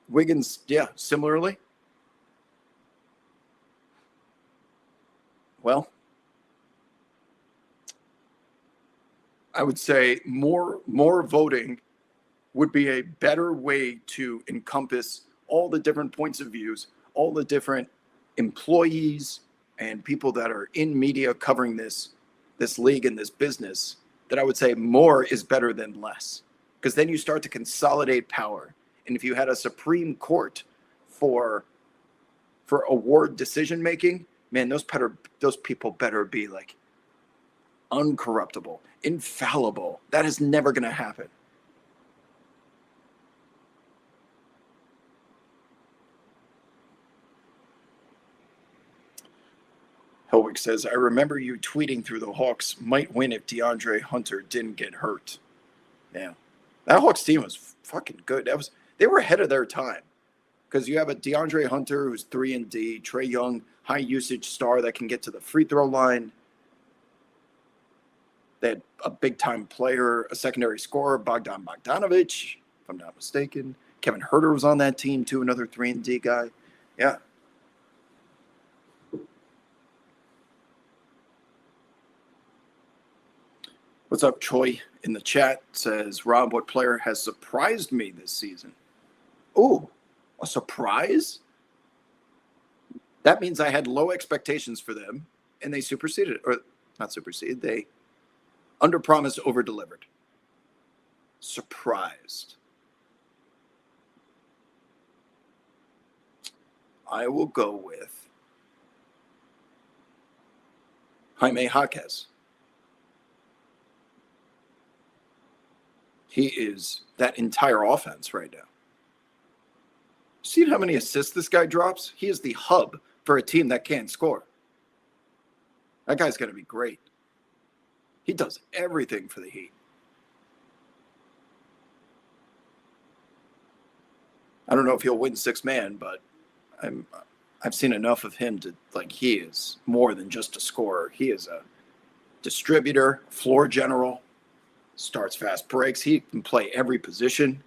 Wiggins, yeah, similarly. Well, I would say more voting would be a better way to encompass all the different points of views, all the different employees and people that are in media covering this league and this business, that I would say more is better than less. Because then you start to consolidate power. And if you had a Supreme Court for award decision making, man, those people better be like uncorruptible, infallible. That is never going to happen. Helwig says, I remember you tweeting through the Hawks might win if DeAndre Hunter didn't get hurt. Yeah. That Hawks team was fucking good. They were ahead of their time. Because you have a DeAndre Hunter who's 3-and-D, Trae Young, high usage star that can get to the free throw line. They had a big time player, a secondary scorer, Bogdan Bogdanovic, if I'm not mistaken. Kevin Herter was on that team too, another 3-and-D guy. Yeah. What's up, Choi? In the chat says, Rob, what player has surprised me this season? Oh, a surprise? That means I had low expectations for them, and they superseded, or not superseded, they underpromised, over-delivered. Surprised. I will go with Jaime Jaquez. He is that entire offense right now. See how many assists this guy drops? He is the hub for a team that can't score. That guy's going to be great. He does everything for the Heat. I don't know if he'll win six-man, but I've seen enough of him to, like, he is more than just a scorer. He is a distributor, floor general, starts fast breaks. He can play every position.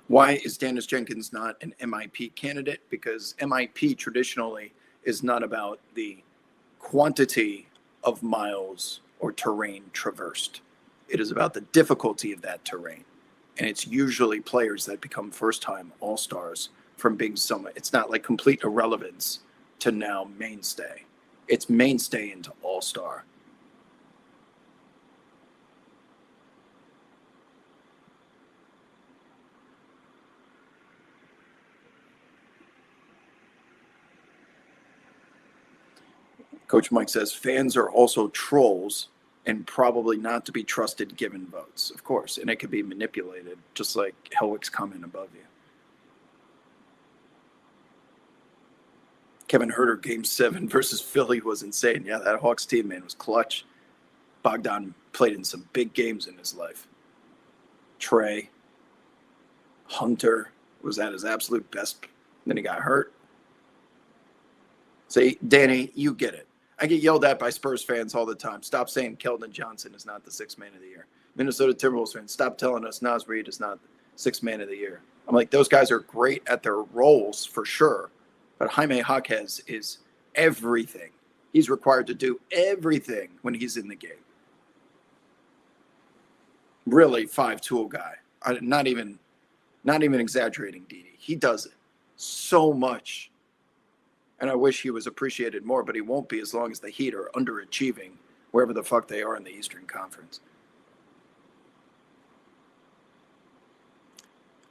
Why is Dennis Jenkins not an MIP candidate? Because MIP traditionally is not about the quantity of miles or terrain traversed. It is about the difficulty of that terrain. And it's usually players that become first-time all-stars from being somewhat. It's not like complete irrelevance to now mainstay. It's mainstay into all-star. Coach Mike says fans are also trolls and probably not to be trusted given votes, of course. And it could be manipulated, just like Helwick's comment above you. Kevin Herter, Game 7 versus Philly was insane. Yeah, that Hawks team, man, was clutch. Bogdan played in some big games in his life. Trey, Hunter was at his absolute best. Then he got hurt. See, Danny, you get it. I get yelled at by Spurs fans all the time. Stop saying Keldon Johnson is not the sixth man of the year. Minnesota Timberwolves fans, stop telling us Naz Reid is not the sixth man of the year. I'm like, those guys are great at their roles for sure. But Jaime Jaquez is everything. He's required to do everything when he's in the game. Really, 5-tool guy. Not even exaggerating, Didi. He does it so much. And I wish he was appreciated more, but he won't be as long as the Heat are underachieving wherever the fuck they are in the Eastern Conference.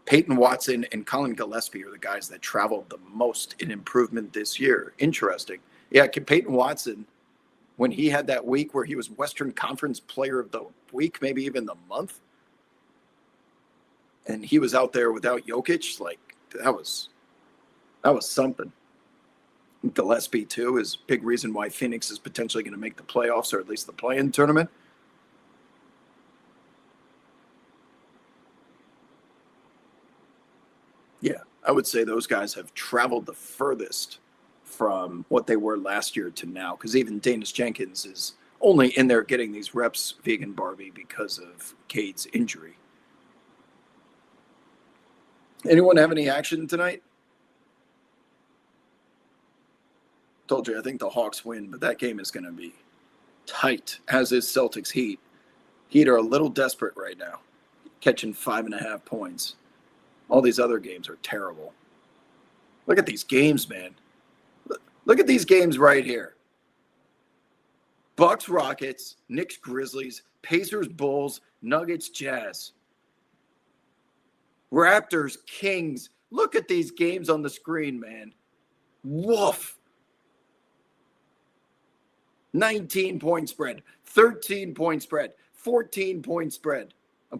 Peyton Watson and Colin Gillespie are the guys that traveled the most in improvement this year. Interesting. Yeah, Peyton Watson, when he had that week where he was Western Conference Player of the Week, maybe even the month, and he was out there without Jokic, like, that was something. Gillespie, too, is a big reason why Phoenix is potentially going to make the playoffs, or at least the play-in tournament. Yeah, I would say those guys have traveled the furthest from what they were last year to now, because even Dennis Jenkins is only in there getting these reps, Vegan Barbie, because of Cade's injury. Anyone have any action tonight? Told you, I think the Hawks win, but that game is going to be tight, as is Celtics Heat. Heat are a little desperate right now, catching 5.5 points. All these other games are terrible. Look at these games, man. Look at these games right here. Bucks, Rockets, Knicks, Grizzlies, Pacers, Bulls, Nuggets, Jazz. Raptors, Kings. Look at these games on the screen, man. Woof. 19-point spread, 13-point spread, 14-point spread.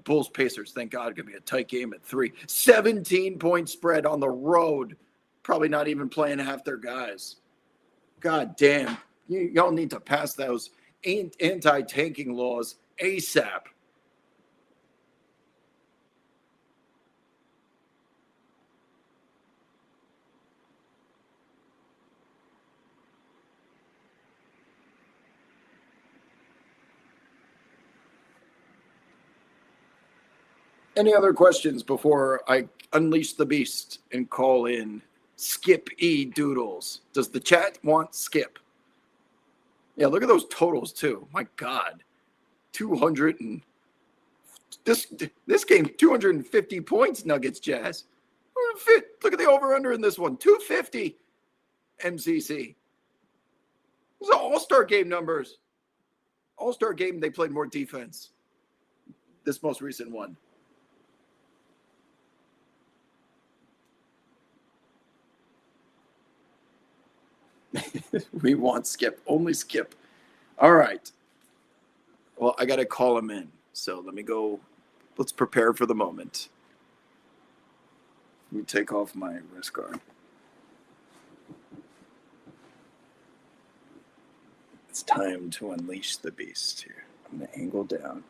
Bulls Pacers, thank God, going to be a tight game at 3. 17-point spread on the road. Probably not even playing half their guys. God damn. Y'all need to pass those anti-tanking laws ASAP. Any other questions before I unleash the beast and call in Skip E Doodles? Does the chat want Skip? Yeah, look at those totals too. My God, 200 and this game 250 points. Nuggets Jazz. Look at the over under in this one. 250 MCC. These are all-star game numbers. All-star game, they played more defense. This most recent one. We want Skip. Only Skip. All right. Well, I got to call him in. So let me go. Let's prepare for the moment. Let me take off my wrist guard. It's time to unleash the beast here. I'm going to angle down.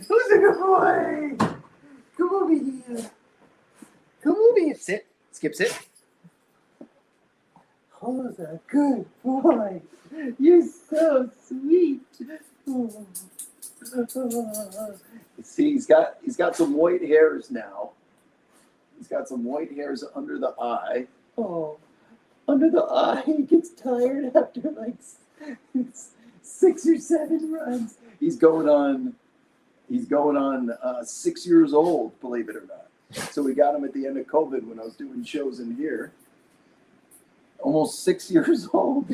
Who's a good boy? Come over here. Come over here. Sit. Skip, sit. Who's a good boy? You're so sweet. See, he's got some white hairs now. He's got some white hairs under the eye. Oh, under the eye. He gets tired after like 6 or 7 runs. He's going on 6 years old, believe it or not. So we got him at the end of COVID when I was doing shows in here. Almost 6 years old.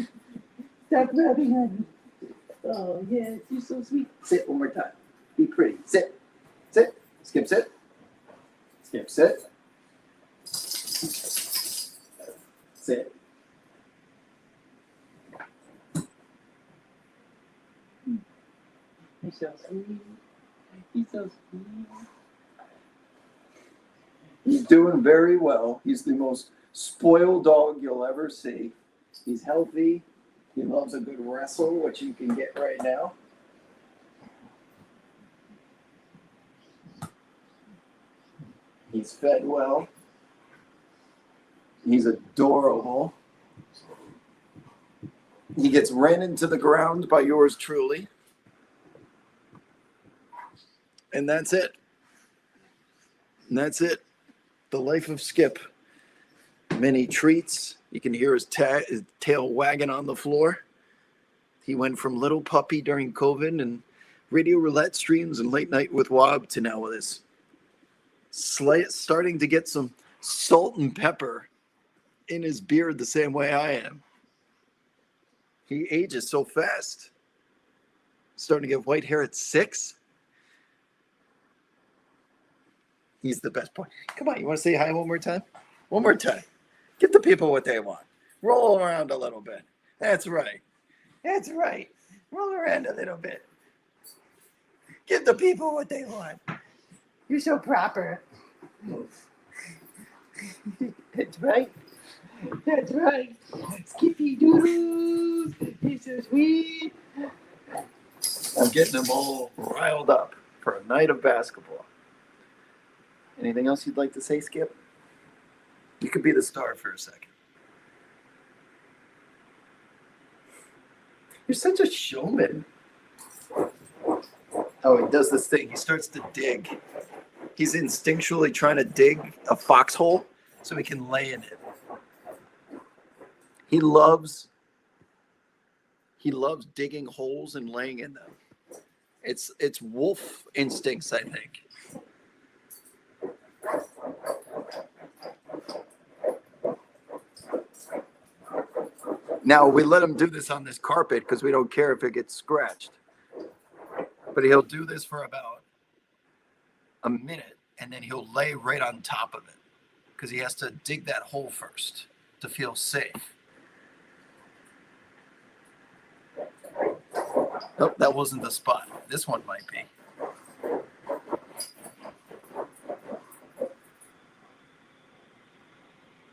Stop rubbing on me. Oh, yes, you're so sweet. Sit one more time. Be pretty. Sit. Sit. Skip, sit. Skip, sit. Sit. He's so sweet. He's so sweet. He's doing very well. He's the most spoiled dog you'll ever see. He's healthy. He loves a good wrestle, which you can get right now. He's fed well. He's adorable. He gets ran into the ground by yours truly. And that's it. And that's it. The life of Skip. Many treats. You can hear his tail wagging on the floor. He went from little puppy during COVID and radio roulette streams and late night with Wob to now with his starting to get some salt and pepper in his beard the same way I am. He ages so fast. Starting to get white hair at 6. He's the best boy. Come on, you want to say hi one more time? One more time. Give the people what they want. Roll around a little bit. That's right. That's right. Roll around a little bit. Give the people what they want. You're so proper. That's right. That's right. Skippy Doodles. He's so sweet. I'm getting them all riled up for a night of basketball. Anything else you'd like to say, Skip? You could be the star for a second. You're such a showman. Oh, he does this thing. He starts to dig. He's instinctually trying to dig a foxhole so he can lay in it. He loves digging holes and laying in them. It's wolf instincts, I think. Now, we let him do this on this carpet because we don't care if it gets scratched. But he'll do this for about a minute, and then he'll lay right on top of it because he has to dig that hole first to feel safe. Oh, that wasn't the spot. This one might be.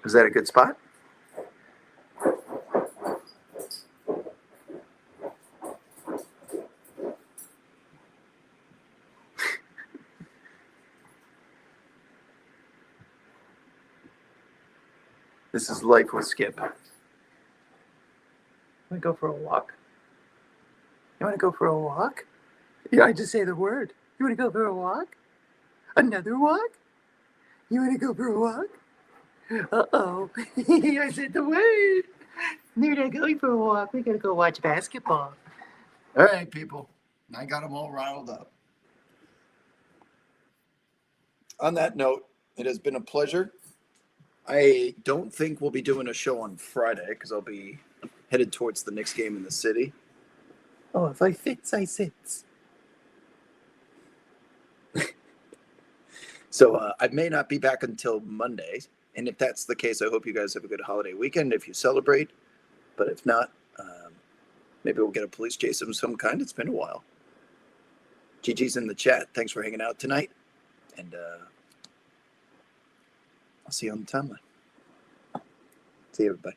Is that a good spot? This is life with Skip. Want to go for a walk? You want to go for a walk? Yeah, I just say the word. You want to go for a walk? Another walk? You want to go for a walk? Uh-oh. I said the word. They're not going for a walk. We got to go watch basketball. All right, people. I got them all riled up. On that note, it has been a pleasure. I don't think we'll be doing a show on Friday because I'll be headed towards the Knicks game in the city. Oh, if I fits, I sits. So I may not be back until Monday. And if that's the case, I hope you guys have a good holiday weekend if you celebrate. But if not, maybe we'll get a police chase of some kind. It's been a while. GG's in the chat. Thanks for hanging out tonight. And I'll see you on the timeline. See you, everybody.